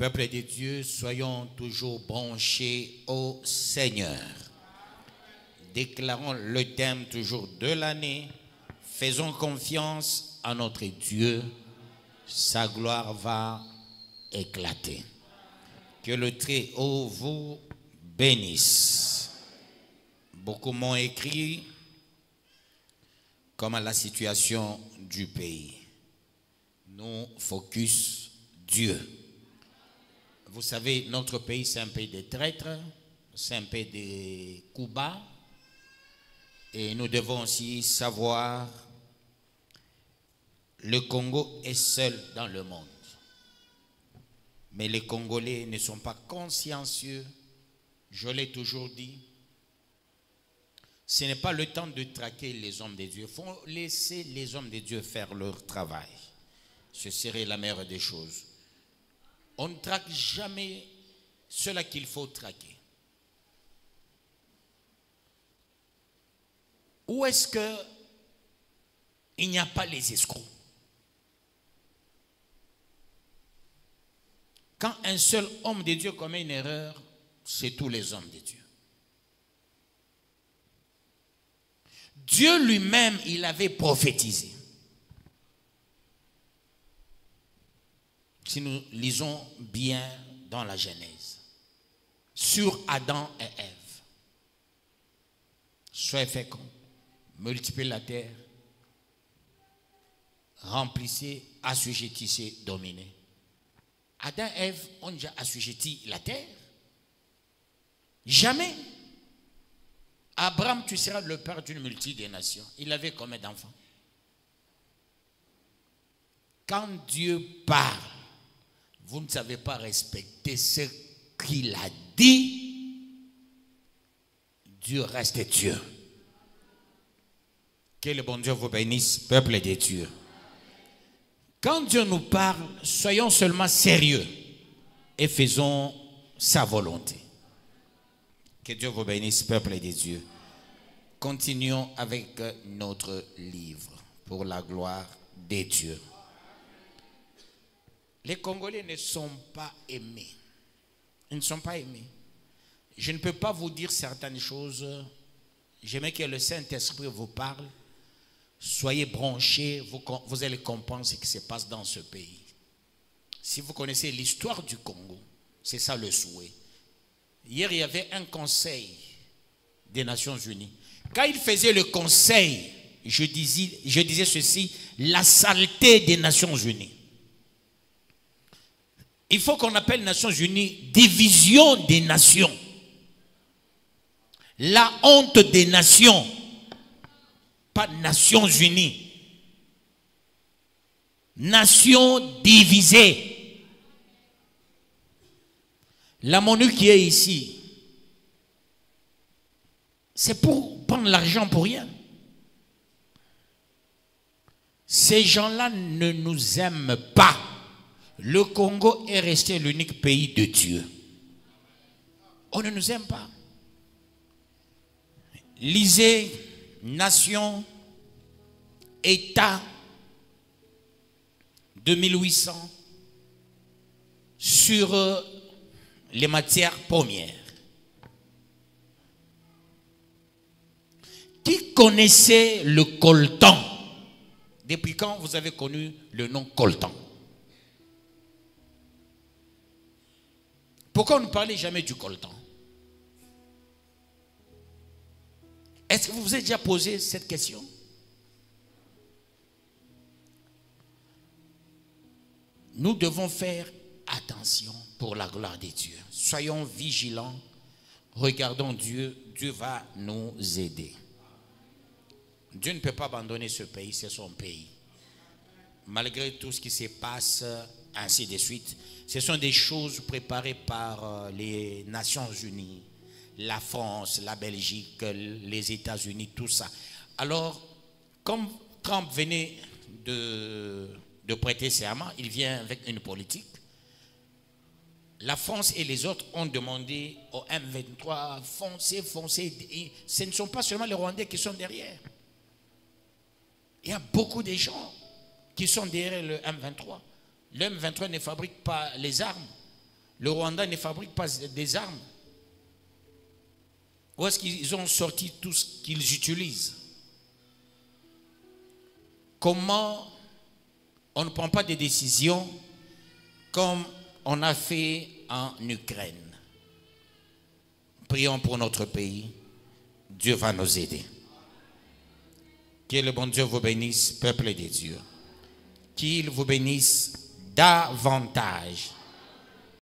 Peuple de Dieu, soyons toujours branchés au Seigneur. Déclarons le thème toujours de l'année. Faisons confiance à notre Dieu. Sa gloire va éclater. Que le Très-Haut vous bénisse. Beaucoup m'ont écrit comme à la situation du pays. Nous focus Dieu. Vous savez, notre pays, c'est un pays de traîtres, c'est un pays de coups bas. Et nous devons aussi savoir, le Congo est seul dans le monde. Mais les Congolais ne sont pas consciencieux. Je l'ai toujours dit. Ce n'est pas le temps de traquer les hommes de Dieu. Il faut laisser les hommes de Dieu faire leur travail. Ce serait la meilleure des choses. On ne traque jamais ceux-là qu'il faut traquer. Où est-ce qu'il n'y a pas les escrocs? Quand un seul homme de Dieu commet une erreur, c'est tous les hommes de Dieu. Dieu lui-même, il avait prophétisé. Si nous lisons bien dans la Genèse, sur Adam et Ève, soyez féconds, multipliez la terre, remplissez, assujettissez, dominez. Adam et Ève ont déjà assujetti la terre? Jamais. Abraham, tu seras le père d'une multitude de nations. Il avait combien d'enfants? Quand Dieu parle, vous ne savez pas respecter ce qu'il a dit, Dieu reste Dieu. Que le bon Dieu vous bénisse, peuple de Dieu. Quand Dieu nous parle, soyons seulement sérieux et faisons sa volonté. Que Dieu vous bénisse, peuple de Dieu. Continuons avec notre livre pour la gloire de Dieu. Les Congolais ne sont pas aimés. Ils ne sont pas aimés. Je ne peux pas vous dire certaines choses. J'aimerais que le Saint-Esprit vous parle. Soyez branchés, vous allez comprendre ce qui se passe dans ce pays. Si vous connaissez l'histoire du Congo, c'est ça le souhait. Hier, il y avait un conseil des Nations Unies. Quand il faisait le conseil, je disais ceci, la saleté des Nations Unies. Il faut qu'on appelle Nations Unies division des nations. La honte des nations. Pas Nations Unies. Nations divisées. La monnaie qui est ici, c'est pour prendre l'argent pour rien. Ces gens-là ne nous aiment pas. Le Congo est resté l'unique pays de Dieu. On ne nous aime pas. Lisez Nation, État de 1800 sur les matières premières. Qui connaissait le coltan? Depuis quand vous avez connu le nom coltan? Pourquoi on ne parlait jamais du coltan? Est-ce que vous vous êtes déjà posé cette question? Nous devons faire attention pour la gloire de Dieu. Soyons vigilants. Regardons Dieu. Dieu va nous aider. Dieu ne peut pas abandonner ce pays, c'est son pays. Malgré tout ce qui se passe, ainsi de suite. Ce sont des choses préparées par les Nations Unies, la France, la Belgique, les États-Unis, tout ça. Alors, comme Trump venait de prêter serment, il vient avec une politique. La France et les autres ont demandé au M23, foncez. Ce ne sont pas seulement les Rwandais qui sont derrière. Il y a beaucoup de gens qui sont derrière le M23. Le M23 ne fabrique pas les armes. Le Rwanda ne fabrique pas des armes. Où est-ce qu'ils ont sorti tout ce qu'ils utilisent? Comment on ne prend pas des décisions comme on a fait en Ukraine? Prions pour notre pays. Dieu va nous aider. Que le bon Dieu vous bénisse, peuple de Dieu. Qu'il vous bénisse davantage.